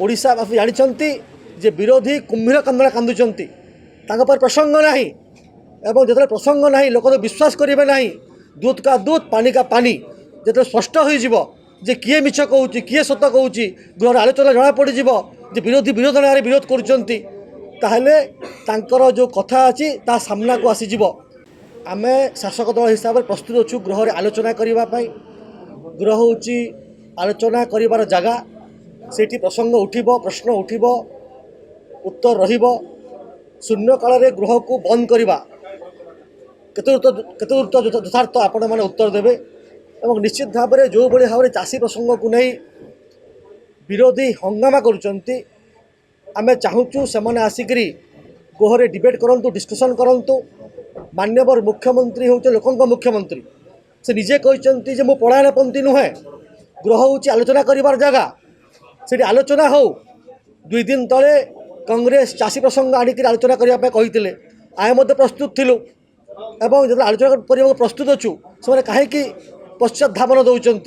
ओडिशावासी जानते जे विरोधी कुंभीर कंदड़ा कांदुंट प्रसंग ना एवं जो प्रसंग ना लोक तो विश्वास करेंगे ना दूध का दूध पानी का पानी जो स्पष्ट हो किए मिछ कहूँ किए सत कहूँ गृह आलोचना जना पड़ विरोधी विरोध ना विरोध कर जो कथा अच्छी ता सामना को आसीज आम शासक दल हिसाब से प्रस्तुत अच्छु गृह आलोचना करने गृह हूँ आलोचना कर जगह से प्रसंग उठिब प्रश्न उठिब उत्तर रहिब शून्य काल में गृह को बंद करवा केते यथार्थ आपण मैंने उत्तर देवे और निश्चित भाव में जो भाई भाव में चाषी प्रसंग को नहीं विरोधी हंगामा करुँच आम चाहूँ से आसिक गृह डिबेट करूँ डिस्कसन करूँ माननीय मुख्यमंत्री हूँ लोकों मुख्यमंत्री से निजे कहते जे मु पलायनपंथी नुहे गृह हूँ आलोचना कर जगह से आलोचना हो 2 दिन तले कांग्रेस चाषी प्रसंग आणिक आलोचना करने कहते आए प्रस्तुत थिलु एवं जो आलोचना करने प्रस्तुत अच्छु से कहीं पश्चात धावन दौरान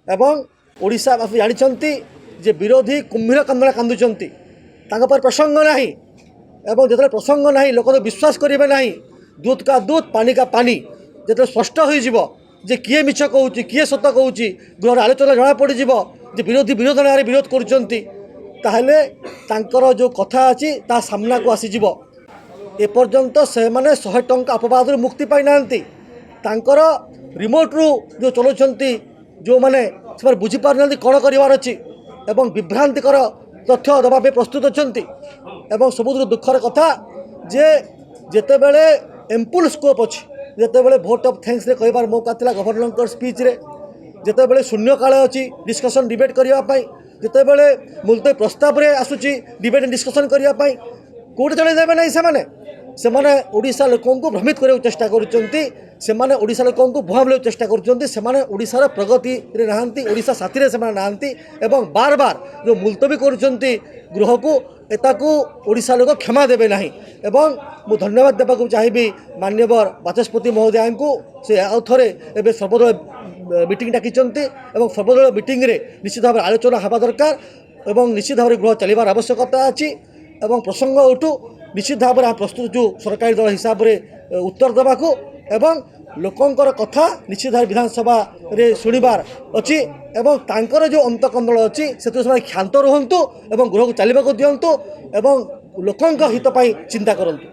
एवं ओडिशावासी जानते जे विरोधी कुंभीर कंदड़ा कांदुंट प्रसंग ना एवं जो प्रसंग ना लोक तो विश्वास करेंगे ना दूध का दूध पानी का पानी जो स्पष्ट हो किए मिछ कहूँ किए सत कहूँ गृह आलोचना जना पड़ विरोधी विरोध ना विरोध कर जो कथा अच्छी ता सामना को आसीज एपर्यंत से मैंने 100 टंका अपवाद मुक्ति पाई ना रिमोट रु जो चलाउछंती जो मैंने से बुझीपार ना कौन करार अच्छी एवं विभ्रांतिकर तथ्य देवाई प्रस्तुत अच्छा सबुठ दुखर कथा जे जिते बड़े एम्पुल स्कोप अच्छी जिते बड़े भोट ऑफ थैंक्स रे कहबार मौका था गवर्नर स्पीच रे जिते बड़े शून्य काल अच्छी डिस्कसन डिबेट करने जिते बड़े मुलतवी प्रस्ताव रे आसूची डिबेट डिस्कसन करने कौटे चले देवे ना से ओडिशा लोकों को भ्रमित करने चेष्टा करुँच ओडिशा लोकों को भुआ बुलाई चेष्टा करुँचार प्रगति रे नहांती ओडिशा साथी से नहांती एवं बार बार जो मुलतवी करुँच गृह को एताकू ओडिशा लोक क्षमा देवे ना एवं मु धन्यवाद देवाक चाहिए माननीय बाचस्पति महोदय को से आउ थे एवं सर्वदल मीटिंग डाकी सर्वदल मीटिंग रे निश्चित भाव आलोचना हवा दरकार एवं निश्चित भाव गृह चलवार आवश्यकता अच्छी एवं प्रसंग उठू निश्चित भाव में प्रस्तुत जो सरकारी दल हिसाब से उत्तर देवाक एवं लोकंकर कथा निश्चित भाव विधानसभा रे शुणिबार अच्छी एवं तांकर जो अंतकंदल अच्छी से क्षांत रुहतु एवं गृह को चलने को दिंतु एवं लोकंक हित चिंता करंतु।